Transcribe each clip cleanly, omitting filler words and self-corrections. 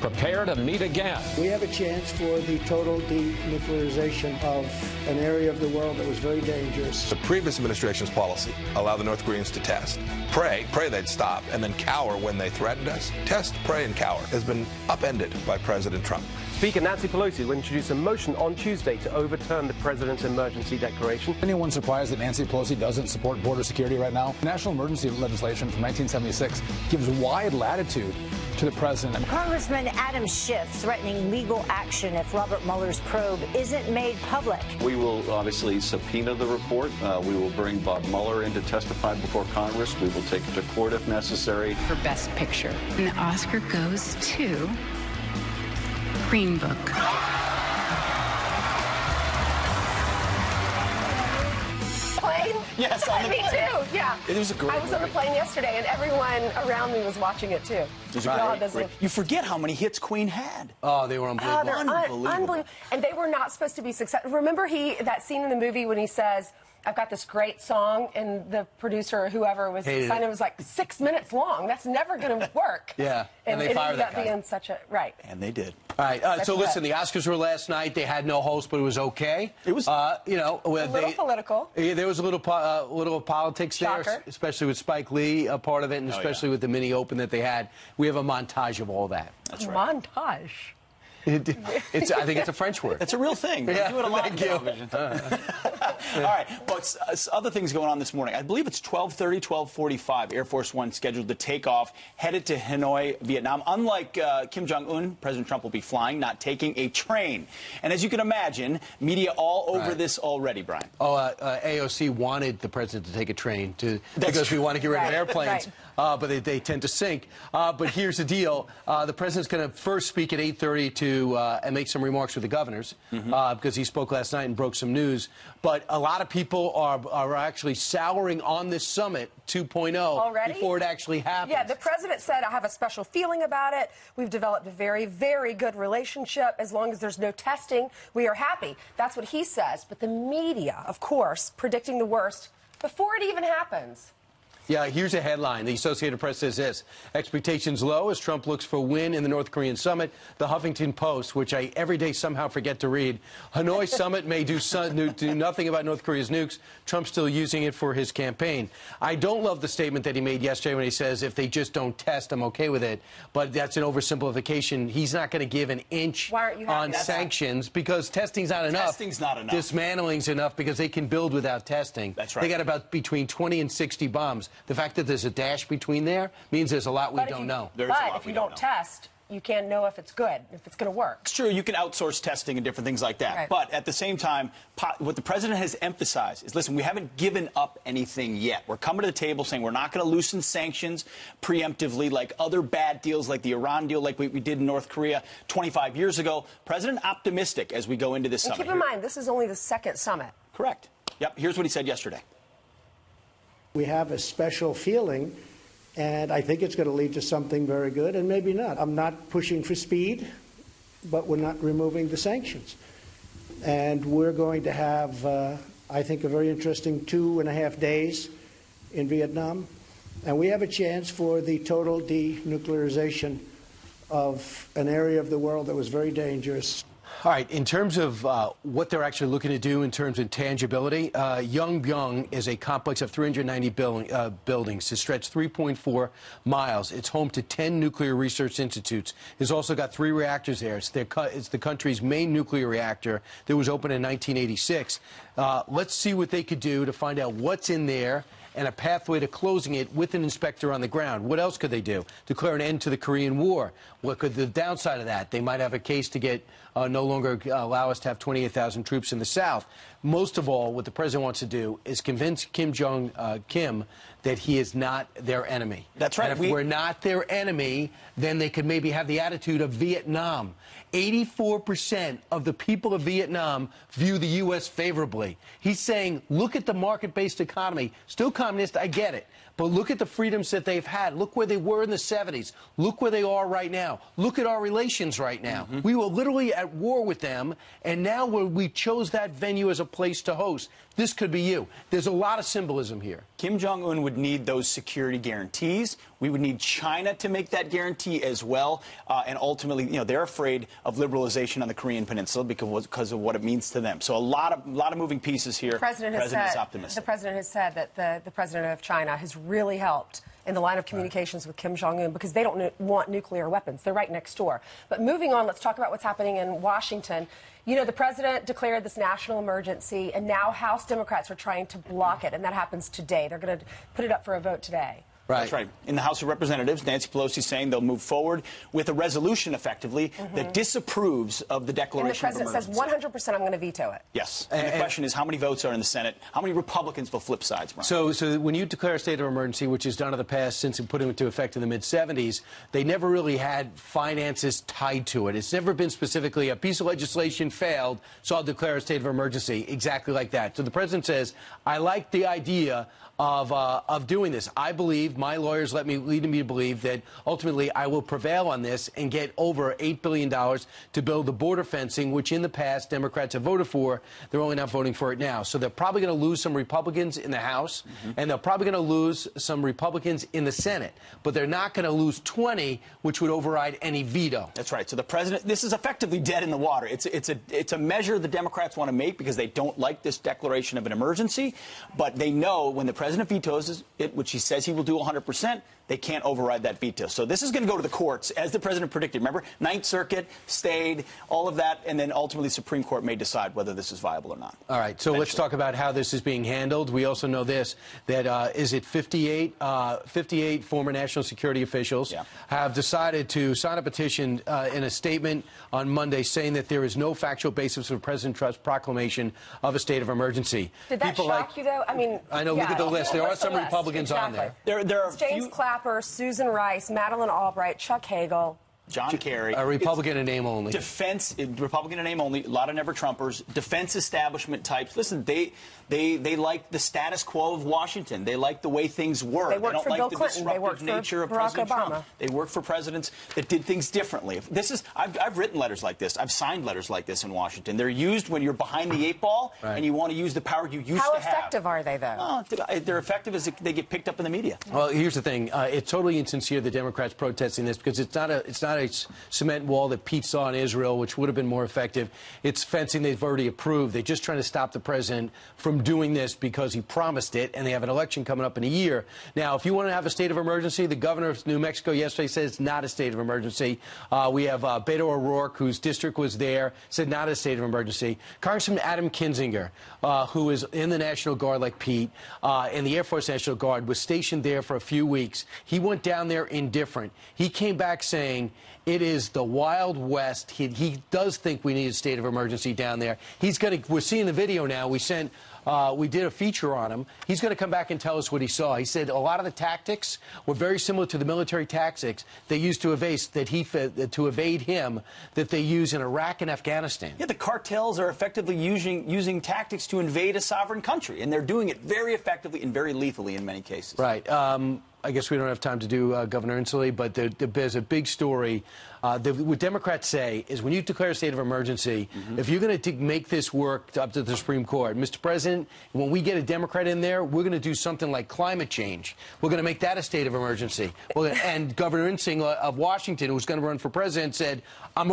prepare to meet again. We have a chance for the total denuclearization of an area of the world that was very dangerous. The previous administration's policy allowed the North Koreans to test, pray they'd stop, and then cower when they threatened us. Test, pray, and cower has been upended by President Trump. Speaker Nancy Pelosi will introduce a motion on Tuesday to overturn the president's emergency declaration. Anyone surprised that Nancy Pelosi doesn't support border security right now? National emergency legislation from 1976 gives wide latitude to the president. Congressman Adam Schiff threatening legal action if Robert Mueller's probe isn't made public. We will obviously subpoena the report. We will bring Bob Mueller in to testify before Congress. We will take it to court if necessary. For Best Picture. And the Oscar goes to Green Book. Plane? Yes, on the Me too, yeah. It was a great I was on the plane yesterday, and everyone around me was watching it, too. It was great. You forget how many hits Queen had. Oh, they were unbelievable. They're unbelievable. And they were not supposed to be successful. Remember that scene in the movie when he says, I've got this great song, and the producer or whoever was signing it was like 6 minutes long. That's never going to work. Yeah, and they fired that guy. Being such a, right. And they did. All right, so listen, the Oscars were last night. They had no host, but it was okay. It was, a little political. There was a little politics Shocker. there, especially with Spike Lee, a part of it, and especially with the mini open that they had. We have a montage of all that. That's right. Montage. I think it's a French word. It's a real thing. They do it a lot on television. All right, but other things going on this morning. I believe it's 12:30, 12:45. Air Force One scheduled to take off, headed to Hanoi, Vietnam. Unlike Kim Jong-un, President Trump will be flying, not taking a train. And as you can imagine, media all over this already, Brian. AOC wanted the president to take a train because we want to get rid of airplanes, but they tend to sink. But here's the deal. The president's going to first speak at 8:30 and make some remarks with the governors because he spoke last night and broke some news. But a lot of people are actually souring on this summit 2.0 already before it actually happens. Yeah, the president said, I have a special feeling about it. We've developed a very, very good relationship. As long as there's no testing, we are happy. That's what he says. But the media, of course, predicting the worst before it even happens. Yeah, here's a headline. The Associated Press says this. Expectations low as Trump looks for a win in the North Korean summit. The Huffington Post, which I every day somehow forget to read. Hanoi summit may do nothing about North Korea's nukes. Trump's still using it for his campaign. I don't love the statement that he made yesterday when he says, if they just don't test, I'm okay with it. But that's an oversimplification. He's not going to give an inch on sanctions because testing's not enough. Testing's not enough. Dismantling's enough because they can build without testing. That's right. They got about between 20 and 60 bombs. The fact that there's a dash between there means there's a lot we don't know. But if you don't test, you can't know if it's good, if it's going to work. It's true. You can outsource testing and different things like that. Right. But at the same time, what the president has emphasized is, listen, we haven't given up anything yet. We're coming to the table saying we're not going to loosen sanctions preemptively like other bad deals like the Iran deal like we did in North Korea 25 years ago. President optimistic as we go into this summit. Keep in mind, this is only the second summit. Correct. Yep. Here's what he said yesterday. We have a special feeling, and I think it's going to lead to something very good, and maybe not. I'm not pushing for speed, but we're not removing the sanctions. And we're going to have, I think, a very interesting 2.5 days in Vietnam. And we have a chance for the total denuclearization of an area of the world that was very dangerous. All right, in terms of what they're actually looking to do in terms of tangibility, Yongbyon is a complex of 390 buildings. It stretches 3.4 miles. It's home to 10 nuclear research institutes. It's also got 3 reactors there. It's the country's main nuclear reactor that was opened in 1986. Let's see what they could do to find out what's in there and a pathway to closing it with an inspector on the ground. What else could they do? Declare an end to the Korean War. What could the downside of that? They might have a case to get no longer allow us to have 28,000 troops in the South. Most of all, what the president wants to do is convince Kim Jong-Kim that he is not their enemy. That's right. And if we're not their enemy, then they could maybe have the attitude of Vietnam. 84% of the people of Vietnam view the U.S. favorably. He's saying, look at the market-based economy. Still communist, I get it. But look at the freedoms that they've had. Look where they were in the 70s. Look where they are right now. Look at our relations right now. We were literally at war with them, and now we chose that venue as a place to host. This could be you. There's a lot of symbolism here. Kim Jong-un would need those security guarantees. We would need China to make that guarantee as well. And ultimately, they're afraid of liberalization on the Korean Peninsula because of what it means to them. So a lot of moving pieces here. The president is optimistic. The president has said that the president of China has really helped in the line of communications with Kim Jong-un because they don't want nuclear weapons. They're right next door. But moving on, let's talk about what's happening in Washington. The president declared this national emergency, and now House Democrats are trying to block it, and that happens today. They're going to put it up for a vote today. Right. That's right. In the House of Representatives, Nancy Pelosi saying they'll move forward with a resolution, effectively, that disapproves of the declaration of emergency. And the president says 100% I'm going to veto it. Yes. And the question is how many votes are in the Senate? How many Republicans will flip sides, Brian? So when you declare a state of emergency, which is done in the past since it put into effect in the mid-'70s, they never really had finances tied to it. It's never been specifically a piece of legislation failed, so I'll declare a state of emergency, exactly like that. So the president says, I like the idea of doing this. I believe, my lawyers lead me to believe that ultimately I will prevail on this and get over $8 billion to build the border fencing, which in the past Democrats have voted for. They're only not voting for it now. So they're probably going to lose some Republicans in the House, and they're probably going to lose some Republicans in the Senate. But they're not going to lose 20, which would override any veto. That's right. So the president, this is effectively dead in the water. It's a measure the Democrats want to make because they don't like this declaration of an emergency, but they know when the president vetoes it, which he says he will do 100%, they can't override that veto. So this is going to go to the courts, as the president predicted. Remember, Ninth Circuit stayed, all of that, and then ultimately Supreme Court may decide whether this is viable or not. All right, so let's talk about how this is being handled. We also know this, that is it 58 former national security officials have decided to sign a petition in a statement on Monday saying that there is no factual basis for President Trump's proclamation of a state of emergency. Did that shock you, though? I mean, I know, look at the list. There are some Republicans on there. There are James Clapper, Susan Rice, Madeleine Albright, Chuck Hagel. John Kerry. A Republican in name only. Republican in name only, a lot of never-Trumpers, defense establishment types. Listen, they like the status quo of Washington. They like the way things work. They work for Bill the Clinton. They work for nature of Barack President Obama. Trump. They work for presidents that did things differently. I've written letters like this. I've signed letters like this in Washington. They're used when you're behind the 8 ball and you want to use the power you used to have. How effective are they, though? Well, they're effective as they get picked up in the media. Well, here's the thing. It's totally insincere, the Democrats protesting this, because it's not a cement wall that Pete saw in Israel, which would have been more effective. It's fencing they've already approved. They're just trying to stop the president from doing this because he promised it, and they have an election coming up in a year. Now, if you want to have a state of emergency, the governor of New Mexico yesterday said it's not a state of emergency. We have Beto O'Rourke, whose district was there, said not a state of emergency. Congressman Adam Kinzinger, who is in the National Guard like Pete, in the Air Force National Guard, was stationed there for a few weeks. He went down there indifferent. He came back saying it is the Wild West. He does think we need a state of emergency down there. We're seeing the video now. We did a feature on him. He's going to come back and tell us what he saw. He said a lot of the tactics were very similar to the military tactics they used to evade him that they use in Iraq and Afghanistan. Yeah, the cartels are effectively using tactics to invade a sovereign country, and they're doing it very effectively and very lethally in many cases. Right. I guess we don't have time to do Governor Inslee, but there's a big story. What Democrats say is when you declare a state of emergency, if you're going to make this work up to the Supreme Court, Mr. President, when we get a Democrat in there, we're going to do something like climate change. We're going to make that a state of emergency. And Governor Inslee of Washington, who's going to run for president, said,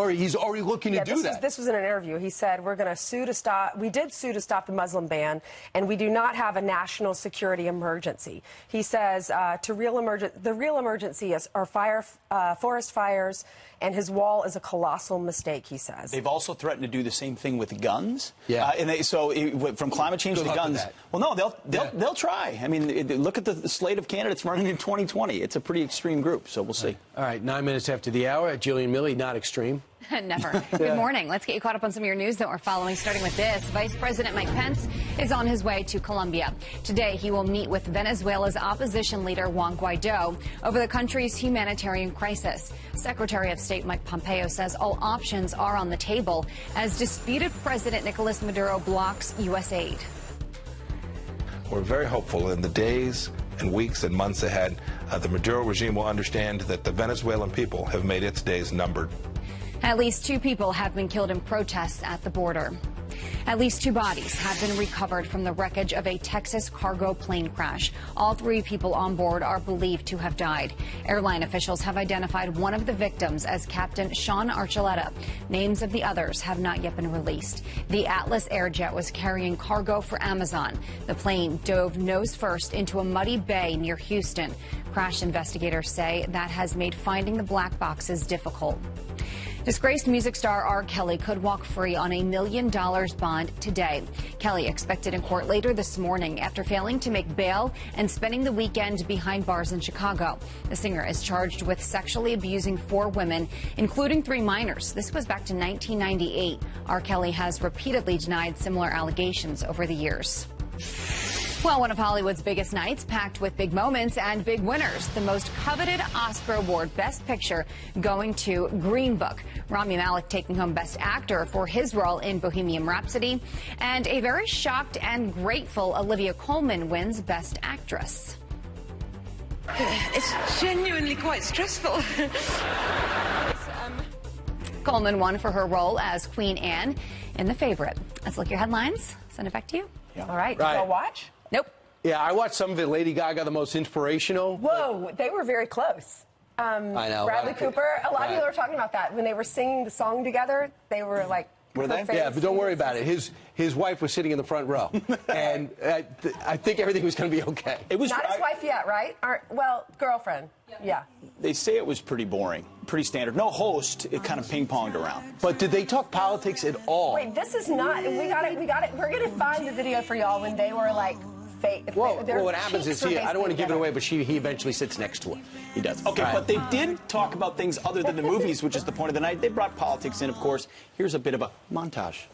he's already looking to do that. This was in an interview. He said, we're going to sue to stop. We did sue to stop the Muslim ban, and we do not have a national security emergency. He says the real emergency are forest fires, and his wall is a colossal mistake, he says. They've also threatened to do the same thing with guns. Yeah. From climate change to guns. Well, no, they'll try. I mean, look at the slate of candidates running in 2020. It's a pretty extreme group, so we'll see. All right, 9 minutes after the hour. Jillian Milley, not extreme. Never. Good morning. Let's get you caught up on some of your news that we're following, starting with this. Vice President Mike Pence is on his way to Colombia. Today, he will meet with Venezuela's opposition leader, Juan Guaido, over the country's humanitarian crisis. Secretary of State Mike Pompeo says all options are on the table as disputed President Nicolas Maduro blocks U.S. aid. We're very hopeful in the days and weeks and months ahead, the Maduro regime will understand that the Venezuelan people have made its days numbered. At least 2 people have been killed in protests at the border. At least 2 bodies have been recovered from the wreckage of a Texas cargo plane crash. All 3 people on board are believed to have died. Airline officials have identified one of the victims as Captain Sean Archuleta. Names of the others have not yet been released. The Atlas Airjet was carrying cargo for Amazon. The plane dove nose first into a muddy bay near Houston. Crash investigators say that has made finding the black boxes difficult. Disgraced music star R. Kelly could walk free on $1 million bond today. Kelly expected in court later this morning after failing to make bail and spending the weekend behind bars in Chicago. The singer is charged with sexually abusing 4 women, including 3 minors. This was back to 1998. R. Kelly has repeatedly denied similar allegations over the years. Well, one of Hollywood's biggest nights, packed with big moments and big winners. The most coveted Oscar award, Best Picture, going to Green Book. Rami Malek taking home Best Actor for his role in Bohemian Rhapsody. And a very shocked and grateful Olivia Colman wins Best Actress. It's genuinely quite stressful. Colman won for her role as Queen Anne in The Favorite. Let's look at your headlines. Send it back to you. Yeah. All right. Did y'all watch? Nope. Yeah, I watched some of it. Lady Gaga, the most inspirational. Whoa, they were very close. I know. Bradley Cooper, a lot of people were talking about that. When they were singing the song together, they were like... Were they? Yeah, but don't worry about it. His wife was sitting in the front row, and I think everything was going to be okay. It was not his wife yet, right? Well, girlfriend. Yeah. They say it was pretty boring, pretty standard. No host. It kind of ping-ponged around. But did they talk politics at all? Wait, this is not. We got it. We're going to find the video for y'all when they were like... Well, what happens is I don't want to give it away, but he eventually sits next to her. He does. Okay, but they did talk about things other than the movies, which is the point of the night. They brought politics in, of course. Here's a bit of a montage.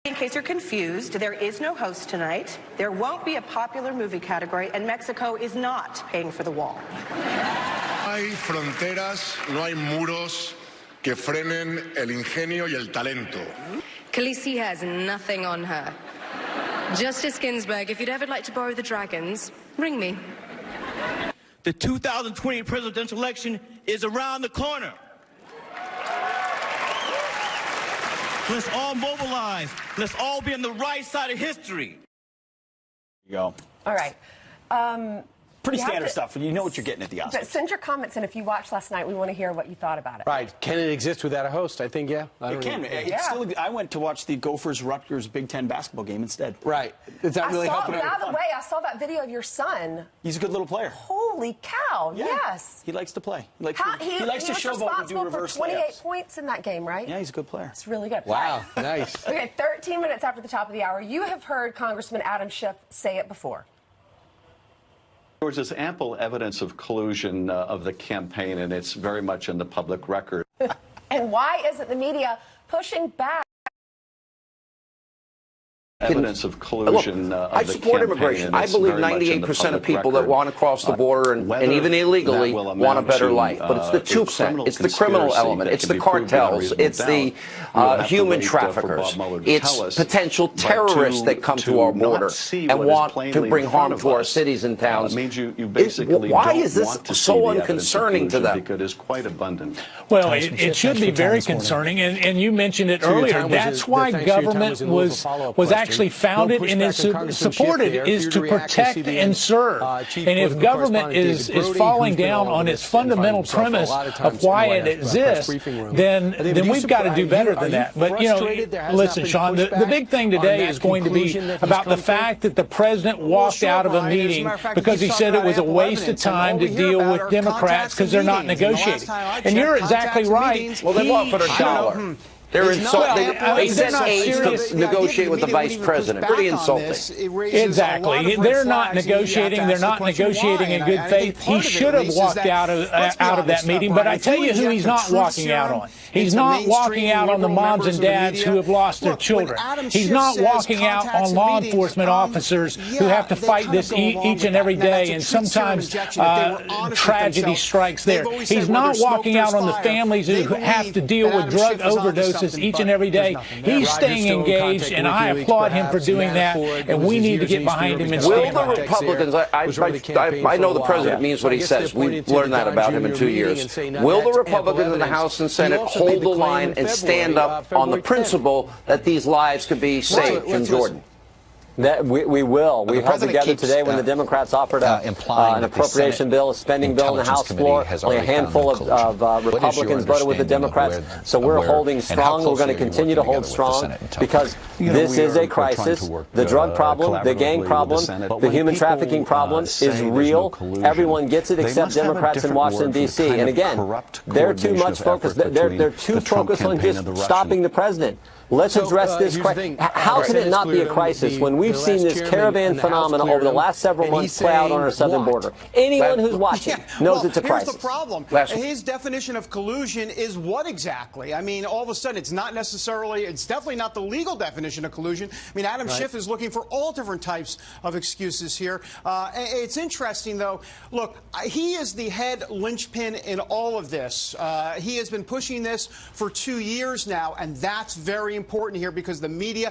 In case you're confused, there is no host tonight. There won't be a popular movie category, and Mexico is not paying for the wall. No hay fronteras, no hay muros que frenen el ingenio y el talento. Khaleesi has nothing on her. Justice Ginsburg, if you'd ever like to borrow the dragons, ring me. The 2020 presidential election is around the corner. Let's all mobilize. Let's all be on the right side of history. There you go. All right. Pretty standard stuff. You know what you're getting at the Oscars. But send your comments, and if you watched last night, we want to hear what you thought about it. Right. Can it exist without a host? I think, yeah. It can. It's still, I went to watch the Gophers-Rutgers Big Ten basketball game instead. Right. Is that really helping? By the way, I saw that video of your son. He's a good little player. Holy cow, yeah. Yes. He likes to play. He likes to showboat and do reverse layups. 28 points in that game, right? Yeah, he's a good player. It's really good. Wow, nice. Okay, 13 minutes after the top of the hour, you have heard Congressman Adam Schiff say it before. George, there's ample evidence of collusion of the campaign, and it's very much in the public record. And why isn't the media pushing back? Evidence of collusion of I the support campaign, immigration. and I it's believe very much in the 98% of public people that record. want to cross the border and even illegally want a better life. But it's the 2%. It's the criminal element. It's the cartels. It's the human traffickers. It's potential terrorists that come to our border and want to bring harm to our cities and towns. Means you basically why don't is this want to so see the evidence of unconcerning to collusion them? because it's quite abundant. Well, it should be very concerning, and you mentioned it earlier. That's why government was actually founded and is supported, is to protect and serve. And if government is falling down on its fundamental premise of why it exists, then we've got to do better than that. But, you know, listen, Sean, the big thing today is going to be about the fact that the president walked out of a meeting because he said it was a waste of time to deal with Democrats because they're not negotiating. And you're exactly right. Well, they want for $1. They're insulting. They sent aides to negotiate with the vice president. Pretty insulting. Exactly. They're not negotiating. They're not negotiating in good faith. He should have walked out of that meeting. But I tell you who he's not walking out on. He's not walking out on the moms and dads who have lost their children. He's not walking out on law enforcement officers who have to fight this each and every day, and sometimes tragedy strikes there. He's not walking out on the families who have to deal with drug overdoses crisis each and every day. He's staying engaged, and I applaud him for doing that, and we need to get behind him and stand Will the Republicans, I know the president means what he says. We've learned that about him in 2 years. Will the Republicans in the House and Senate hold the line and stand up on the principle that these lives could be saved in Jordan? That we will. We held together today when the Democrats offered an appropriation bill, a spending bill in the House floor. Only a handful of Republicans voted with the Democrats. So we're holding strong. We're going to continue to hold strong because this is a crisis. The drug problem, the gang problem, the human trafficking problem is real. Everyone gets it except Democrats in Washington, D.C. And again, they're too much focused. They're too focused on just stopping the president. Let's address this crisis. How can it not be a crisis when we've seen this caravan phenomenon over the last several months play out on our southern border? Anyone who's watching knows it's a crisis. Here's the problem. His definition of collusion is what exactly? I mean, all of a sudden, it's not necessarily, it's definitely not the legal definition of collusion. I mean, Adam Schiff is looking for all different types of excuses here. It's interesting, though. Look, he is the head linchpin in all of this. He has been pushing this for 2 years now, and that's very important here because the media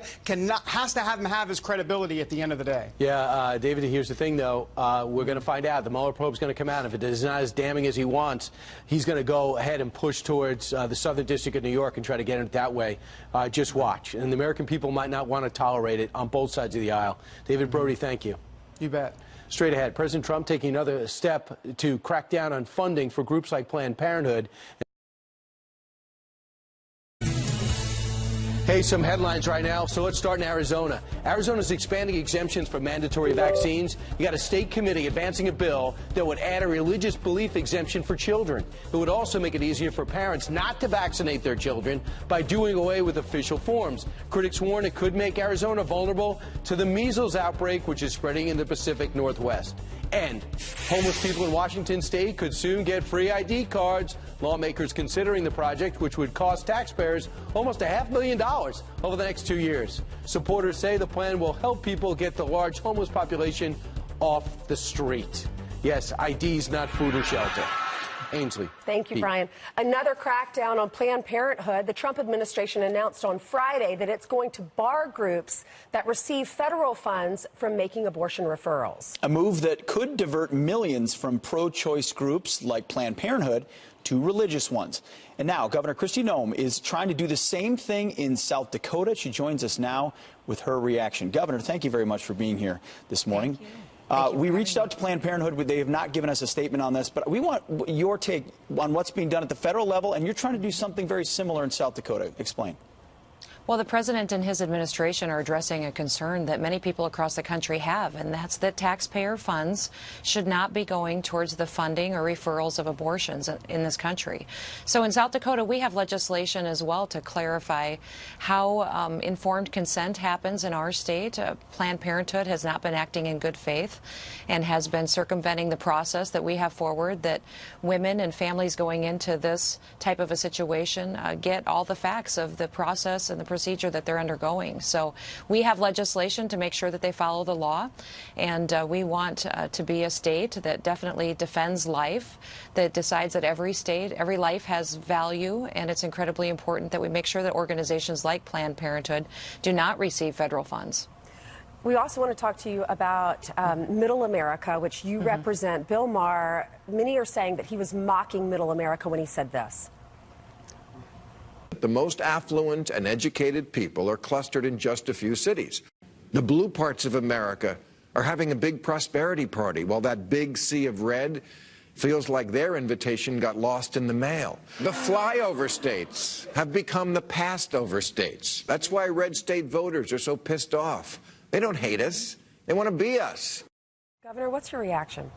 has to have him have his credibility at the end of the day. Yeah, David, here's the thing, though. We're going to find out. The Mueller probe is going to come out. If it is not as damning as he wants, he's going to go ahead and push towards the Southern District of New York and try to get it that way. Just watch. And the American people might not want to tolerate it on both sides of the aisle. David Brody, thank you. You bet. Straight ahead, President Trump taking another step to crack down on funding for groups like Planned Parenthood. Hey, some headlines right now. So let's start in Arizona. Arizona's expanding exemptions for mandatory vaccines. You got a state committee advancing a bill that would add a religious belief exemption for children. It would also make it easier for parents not to vaccinate their children by doing away with official forms. Critics warn it could make Arizona vulnerable to the measles outbreak, which is spreading in the Pacific Northwest. And homeless people in Washington state could soon get free ID cards. Lawmakers considering the project, which would cost taxpayers almost $500,000 over the next 2 years. Supporters say the plan will help people get the large homeless population off the street. Yes, IDs, not food or shelter. Ainsley. Thank you, Brian. Another crackdown on Planned Parenthood. The Trump administration announced on Friday that it's going to bar groups that receive federal funds from making abortion referrals. A move that could divert millions from pro-choice groups like Planned Parenthood to religious ones. And now Governor Kristi Noem is trying to do the same thing in South Dakota. She joins us now with her reaction. Governor, thank you very much for being here this morning. We reached out to Planned Parenthood. They have not given us a statement on this, but we want your take on what's being done at the federal level, and you're trying to do something very similar in South Dakota. Explain. Well, the president and his administration are addressing a concern that many people across the country have, and that's that taxpayer funds should not be going towards the funding or referrals of abortions in this country. So in South Dakota, we have legislation as well to clarify how informed consent happens in our state. Planned Parenthood has not been acting in good faith and has been circumventing the process that we have forward, that women and families going into this type of a situation get all the facts of the process and the procedure that they're undergoing. So we have legislation to make sure that they follow the law, and we want to be a state that definitely defends life, that decides that every life has value, and it's incredibly important that we make sure that organizations like Planned Parenthood do not receive federal funds. We also want to talk to you about Middle America, which you represent. Bill Maher, many are saying that he was mocking Middle America when he said this. The most affluent and educated people are clustered in just a few cities. The blue parts of America are having a big prosperity party, while that big sea of red feels like their invitation got lost in the mail. The flyover states have become the passed-over states. That's why red state voters are so pissed off. They don't hate us. They want to be us. Governor, what's your reaction?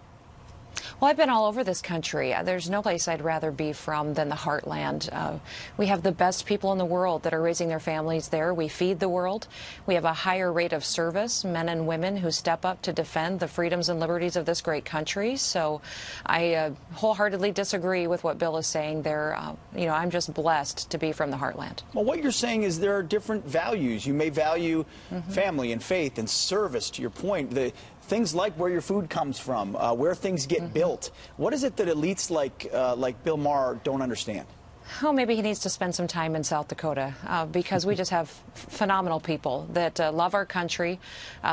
Well, I've been all over this country. There's no place I'd rather be from than the heartland. We have the best people in the world that are raising their families there. We feed the world. We have a higher rate of service, men and women who step up to defend the freedoms and liberties of this great country. So I wholeheartedly disagree with what Bill is saying there. I'm just blessed to be from the heartland. Well, what you're saying is there are different values. You may value family and faith and service, to your point. Things like where your food comes from, where things get built. What is it that elites like Bill Maher don't understand? Oh, maybe he needs to spend some time in South Dakota because we just have phenomenal people that love our country.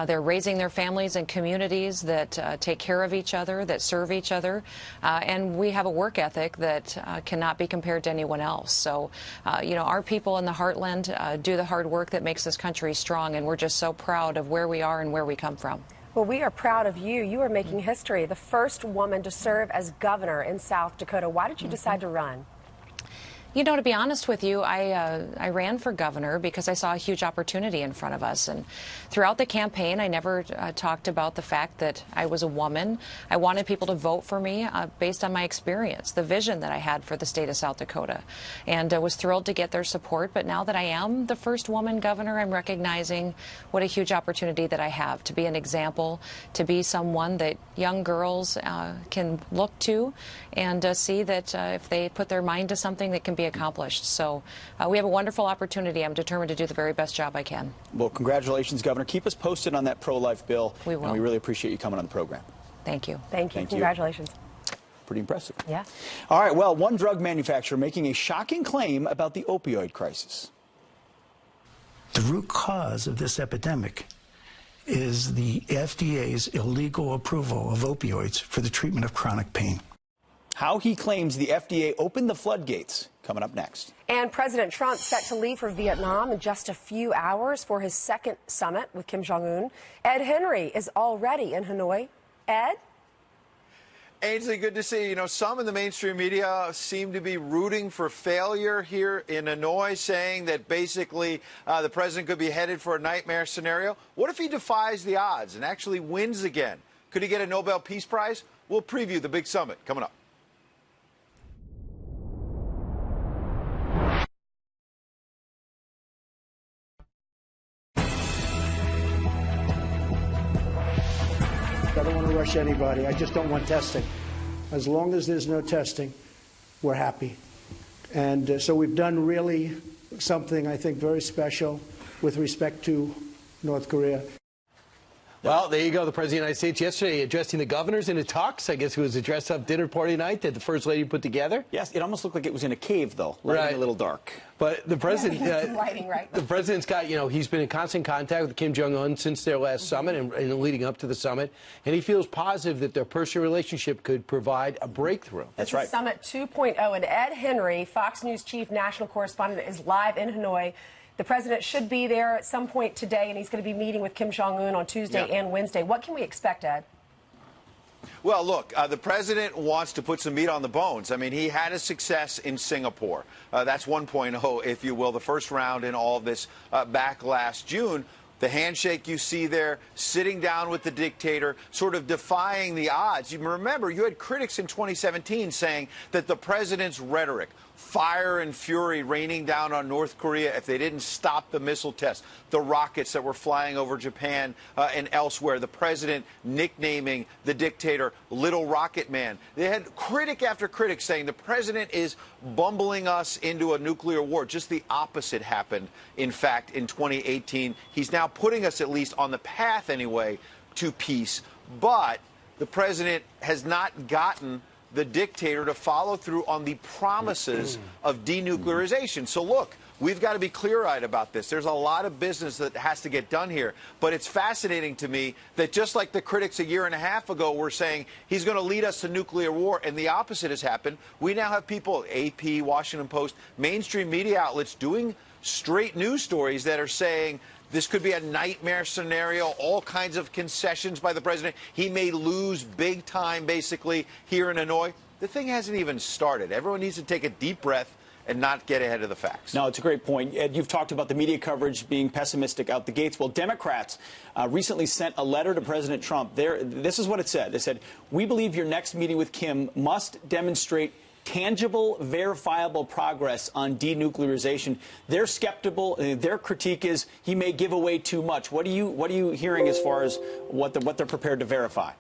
They're raising their families in communities that take care of each other, that serve each other. And we have a work ethic that cannot be compared to anyone else. So, you know, our people in the heartland do the hard work that makes this country strong. And we're just so proud of where we are and where we come from. Well, we are proud of you. You are making history, the first woman to serve as governor in South Dakota. Why did you decide to run? You know, to be honest with you, I ran for governor because I saw a huge opportunity in front of us. And throughout the campaign, I never talked about the fact that I was a woman. I wanted people to vote for me based on my experience, the vision that I had for the state of South Dakota. And I was thrilled to get their support. But now that I am the first woman governor, I'm recognizing what a huge opportunity that I have to be an example, to be someone that young girls can look to and see that if they put their mind to something, that can be accomplished. So we have a wonderful opportunity. I'm determined to do the very best job I can. Well, congratulations, Governor. Keep us posted on that pro-life bill. We will. And we really appreciate you coming on the program. Thank you. Thank you. Congratulations. Pretty impressive. Yeah. All right. Well, one drug manufacturer making a shocking claim about the opioid crisis. The root cause of this epidemic is the FDA's illegal approval of opioids for the treatment of chronic pain. How he claims the FDA opened the floodgates, coming up next. And President Trump set to leave for Vietnam in just a few hours for his second summit with Kim Jong-un. Ed Henry is already in Hanoi. Ed? Ainsley, good to see you. You know, some in the mainstream media seem to be rooting for failure here in Hanoi, saying that basically the president could be headed for a nightmare scenario. What if he defies the odds and actually wins again? Could he get a Nobel Peace Prize? We'll preview the big summit coming up. I don't want to rush anybody. I just don't want testing. As long as there's no testing, we're happy. And so we've done really something, I think, very special with respect to North Korea. Well, there you go. The President of the United States yesterday addressing the governors in a talks. I guess it was a dress-up dinner party night that the First Lady put together. Yes, it almost looked like it was in a cave, though. Right. A little dark. But the president, lighting, right? The president's got, you know, he's been in constant contact with Kim Jong-un since their last summit and leading up to the summit, and he feels positive that their personal relationship could provide a breakthrough. That's right. Summit 2.0, and Ed Henry, Fox News chief national correspondent, is live in Hanoi. The president should be there at some point today, and he's going to be meeting with Kim Jong-un on Tuesday and Wednesday. What can we expect, Ed? Well, look, the president wants to put some meat on the bones. I mean, he had a success in Singapore. That's 1.0, if you will, the first round in all of this back last June. The handshake you see there, sitting down with the dictator, sort of defying the odds. You remember, you had critics in 2017 saying that the president's rhetoric, fire and fury raining down on North Korea if they didn't stop the missile tests, the rockets that were flying over Japan and elsewhere, the president nicknaming the dictator Little Rocket Man. They had critic after critic saying the president is bumbling us into a nuclear war. Just the opposite happened, in fact, in 2018. He's now putting us at least on the path, anyway, to peace. But the president has not gotten the dictator to follow through on the promises of denuclearization. So look, we've got to be clear-eyed about this. There's a lot of business that has to get done here. But it's fascinating to me that just like the critics a year and a half ago were saying he's going to lead us to nuclear war, and the opposite has happened, we now have people, AP, Washington Post, mainstream media outlets doing straight news stories that are saying this could be a nightmare scenario, all kinds of concessions by the president. He may lose big time, basically, here in Hanoi. The thing hasn't even started. Everyone needs to take a deep breath and not get ahead of the facts. No, it's a great point. Ed, you've talked about the media coverage being pessimistic out the gates. Well, Democrats recently sent a letter to President Trump. This is what it said. They said, "We believe your next meeting with Kim must demonstrate tangible, verifiable progress on denuclearization." They're skeptical. Their critique is he may give away too much. What are you hearing as far as what they're prepared to verify?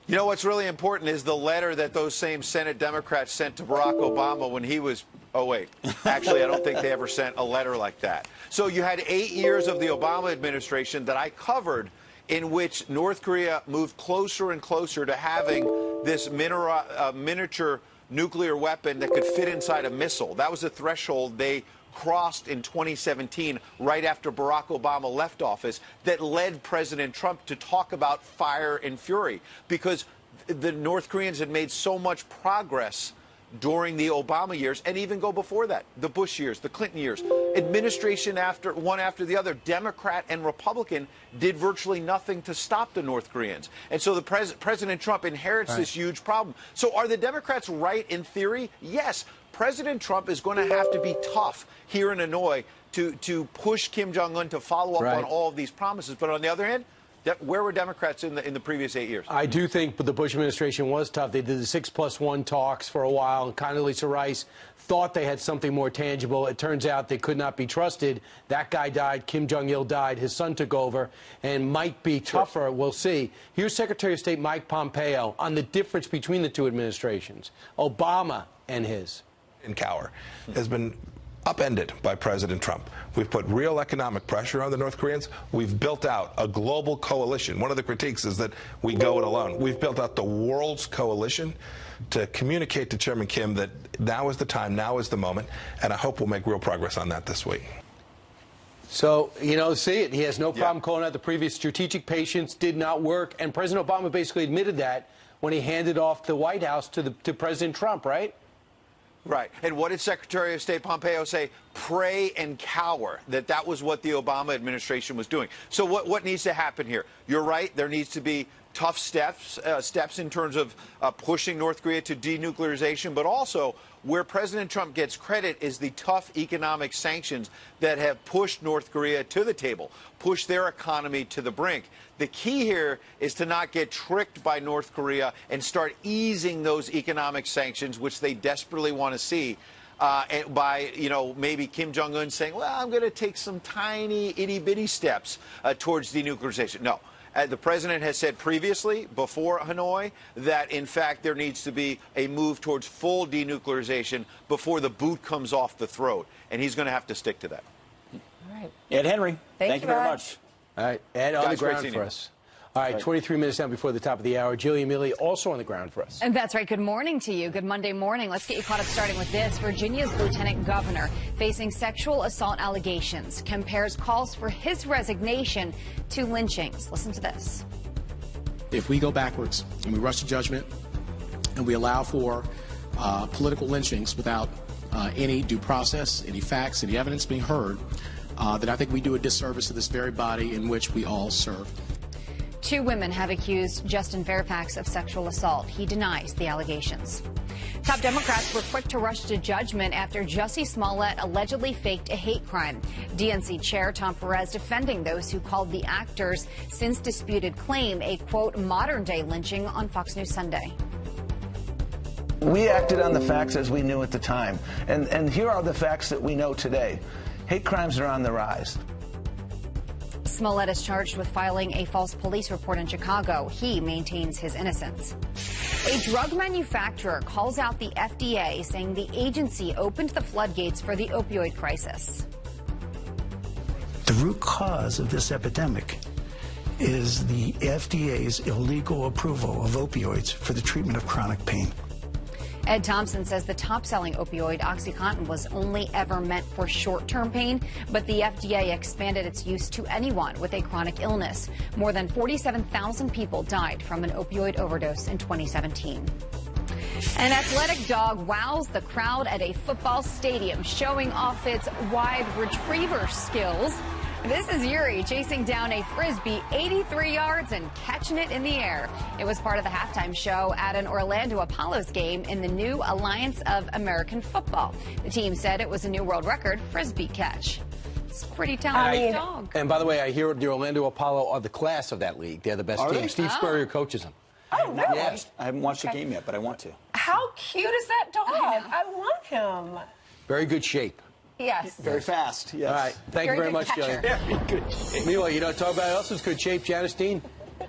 You know, what's really important is the letter that those same Senate Democrats sent to Barack Obama when he was, oh, wait, actually, I don't think they ever sent a letter like that. So you had 8 years of the Obama administration that I covered in which North Korea moved closer and closer to having this miniature nuclear weapon that could fit inside a missile. That was a threshold they crossed in 2017, right after Barack Obama left office, that led President Trump to talk about fire and fury, because the North Koreans had made so much progress during the Obama years, and even go before that, the Bush years, the Clinton years. Administration one after the other, Democrat and Republican, did virtually nothing to stop the North Koreans. And so President Trump inherits this huge problem. So are the Democrats right in theory? Yes. President Trump is going to have to be tough here in Hanoi to push Kim Jong-un to follow up on all of these promises. But on the other hand, where were Democrats in the previous 8 years? I do think the Bush administration was tough. They did the 6+1 talks for a while, and Condoleezza Rice thought they had something more tangible. It turns out they could not be trusted. That guy died. Kim Jong-il died. His son took over and might be tougher. We'll see. Here's Secretary of State Mike Pompeo on the difference between the two administrations, Obama and his. And cower has been upended by President Trump. We've put real economic pressure on the North Koreans. We've built out a global coalition. One of the critiques is that we go it alone. We've built out the world's coalition to communicate to Chairman Kim that now is the time, now is the moment, and I hope we'll make real progress on that this week. So, you know, see it. He has no problem calling out the previous strategic patience did not work, and President Obama basically admitted that when he handed off the White House to President Trump, right? Right. And what did Secretary of State Pompeo say? Pray and cower, that was what the Obama administration was doing. So what needs to happen here? You're right. There needs to be tough steps in terms of pushing North Korea to denuclearization, but also where President Trump gets credit is the tough economic sanctions that have pushed North Korea to the table, pushed their economy to the brink. The key here is to not get tricked by North Korea and start easing those economic sanctions, which they desperately want to see, by, maybe Kim Jong-un saying, well, I'm going to take some tiny itty-bitty steps towards denuclearization. No. The president has said previously, before Hanoi, that, in fact, there needs to be a move towards full denuclearization before the boot comes off the throat. And he's going to have to stick to that. All right. Ed Henry, thank you very much. All right, Ed on the ground for us. All right, 23 minutes down before the top of the hour. Jillian Milley also on the ground for us. And that's right. Good morning to you. Good Monday morning. Let's get you caught up starting with this. Virginia's lieutenant governor facing sexual assault allegations compares calls for his resignation to lynchings. Listen to this. If we go backwards and we rush to judgment and we allow for political lynchings without any due process, any facts, any evidence being heard, then I think we do a disservice to this very body in which we all serve. 2 women have accused Justin Fairfax of sexual assault. He denies the allegations. Top Democrats were quick to rush to judgment after Jussie Smollett allegedly faked a hate crime. DNC Chair Tom Perez defending those who called the actor's since disputed claim a, quote, modern-day lynching on Fox News Sunday. We acted on the facts as we knew at the time. And here are the facts that we know today. Hate crimes are on the rise. Smollett is charged with filing a false police report in Chicago. He maintains his innocence. A drug manufacturer calls out the FDA, saying the agency opened the floodgates for the opioid crisis. The root cause of this epidemic is the FDA's illegal approval of opioids for the treatment of chronic pain. Ed Thompson says the top-selling opioid, OxyContin, was only ever meant for short-term pain, but the FDA expanded its use to anyone with a chronic illness. More than 47,000 people died from an opioid overdose in 2017. An athletic dog wows the crowd at a football stadium, showing off its wide retriever skills. This is Yuri chasing down a Frisbee 83 yards and catching it in the air. It was part of the halftime show at an Orlando Apollos game in the new Alliance of American Football. The team said it was a new world record Frisbee catch. It's a pretty talented dog. And by the way, I hear the Orlando Apollo are the class of that league. They're the best team. Steve Spurrier coaches them. Oh, really? I haven't watched the game yet, but I want to. How cute is that dog? I love him. Very good shape. Yes. Very fast. Yes. All right. Thank you very much, Jillian. Very good shape. Meanwhile, you don't talk about else is good shape, Janice Dean.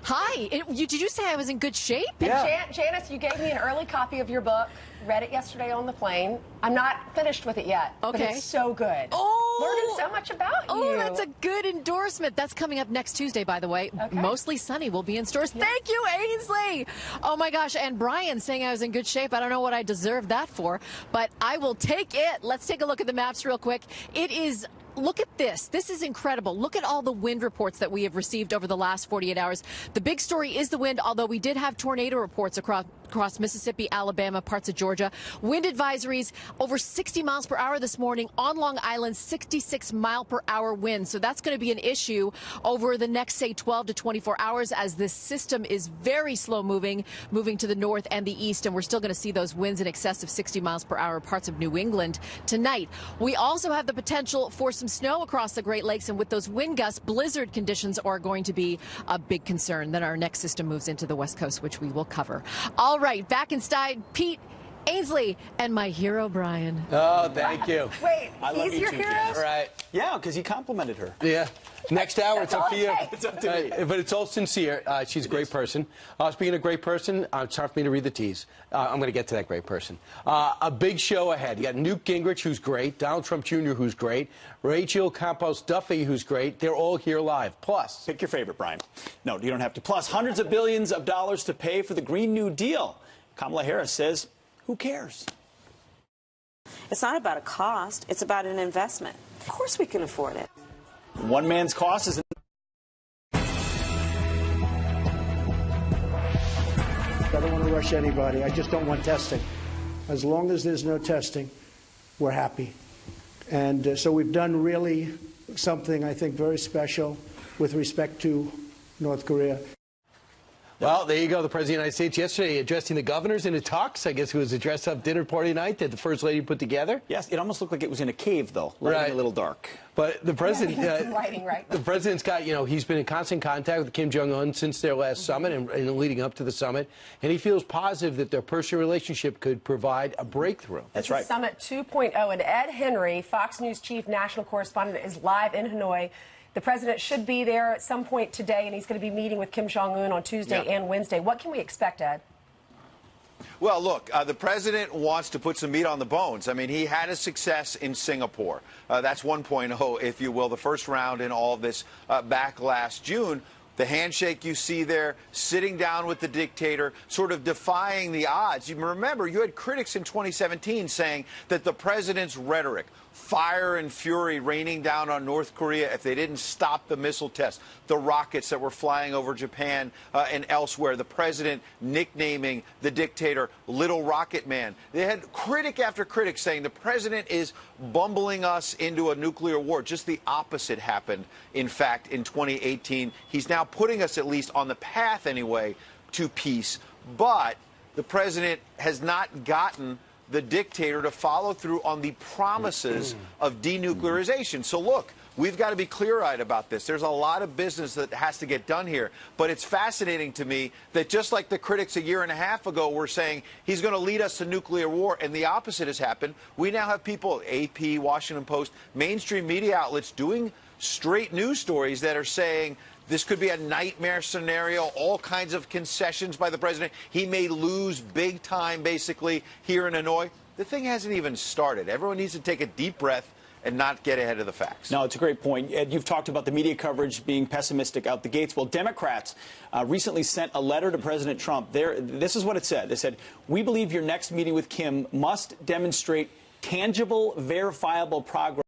Hi. Did you say I was in good shape? Yeah. Janice, you gave me an early copy of your book. Read it yesterday on the plane. I'm not finished with it yet. Okay. But it's so good. Oh, Learning so much about you. Oh, that's a good endorsement. That's coming up next Tuesday, by the way. Okay. Mostly Sunny will be in stores. Yeah. Thank you, Ainsley. Oh, my gosh. And Brian saying I was in good shape. I don't know what I deserve that for, but I will take it. Let's take a look at the maps real quick. It is... Look at this. This is incredible. Look at all the wind reports that we have received over the last 48 hours. The big story is the wind, although we did have tornado reports across Mississippi, Alabama, parts of Georgia. Wind advisories over 60 miles per hour this morning on Long Island, 66 mile per hour winds. So that's going to be an issue over the next, say, 12 to 24 hours as this system is very slow moving to the north and the east. And we're still going to see those winds in excess of 60 miles per hour parts of New England tonight. We also have the potential for some snow across the Great Lakes, and with those wind gusts, blizzard conditions are going to be a big concern. Then our next system moves into the West Coast, which we will cover. All right, back inside, Pete, Ainsley, and my hero, Brian. Oh, thank you. Wait, he's your hero? Right. Yeah, because he complimented her. Yeah. Next hour, it's up to you. It's up to me. But it's all sincere. She's a great person. Speaking of great person, it's hard for me to read the T's. I'm going to get to that great person. A big show ahead. You got Newt Gingrich, who's great. Donald Trump Jr., who's great. Rachel Campos Duffy, who's great. They're all here live. Plus, pick your favorite, Brian. No, you don't have to. Plus, hundreds of billions of dollars to pay for the Green New Deal. Kamala Harris says, who cares? It's not about a cost. It's about an investment. Of course we can afford it. One man's cost is... I don't want to rush anybody. I just don't want testing. As long as there's no testing, we're happy. And so we've done really something, I think, very special with respect to North Korea. Well, there you go. The President of the United States yesterday addressing the governors in a talks. I guess it was a dress-up dinner party night that the First Lady put together. Yes, it almost looked like it was in a cave, though. Right. A little dark. But the President... lighting, right? The President's got, he's been in constant contact with Kim Jong-un since their last summit and leading up to the summit. And he feels positive that their personal relationship could provide a breakthrough. That's right. Summit 2.0. And Ed Henry, Fox News chief national correspondent, is live in Hanoi. The president should be there at some point today, and he's going to be meeting with Kim Jong-un on Tuesday and Wednesday. What can we expect, Ed? Well, look, the president wants to put some meat on the bones. I mean, he had a success in Singapore. That's 1.0, if you will, the first round in all of this back last June. The handshake you see there, sitting down with the dictator, sort of defying the odds. You remember, you had critics in 2017 saying that the president's rhetoric, fire and fury raining down on North Korea if they didn't stop the missile tests, the rockets that were flying over Japan and elsewhere, the president nicknaming the dictator Little Rocket Man. They had critic after critic saying the president is bumbling us into a nuclear war. Just the opposite happened, in fact, in 2018. He's now putting us at least on the path, anyway, to peace. But the president has not gotten the dictator to follow through on the promises of denuclearization. So look, we've got to be clear-eyed about this. There's a lot of business that has to get done here. But it's fascinating to me that just like the critics a year and a half ago were saying he's going to lead us to nuclear war, and the opposite has happened, we now have people, AP, Washington Post, mainstream media outlets doing straight news stories that are saying this could be a nightmare scenario, all kinds of concessions by the president. He may lose big time, basically, here in Hanoi. The thing hasn't even started. Everyone needs to take a deep breath and not get ahead of the facts. No, it's a great point. Ed, you've talked about the media coverage being pessimistic out the gates. Well, Democrats recently sent a letter to President Trump. This is what it said. They said, we believe your next meeting with Kim must demonstrate tangible, verifiable progress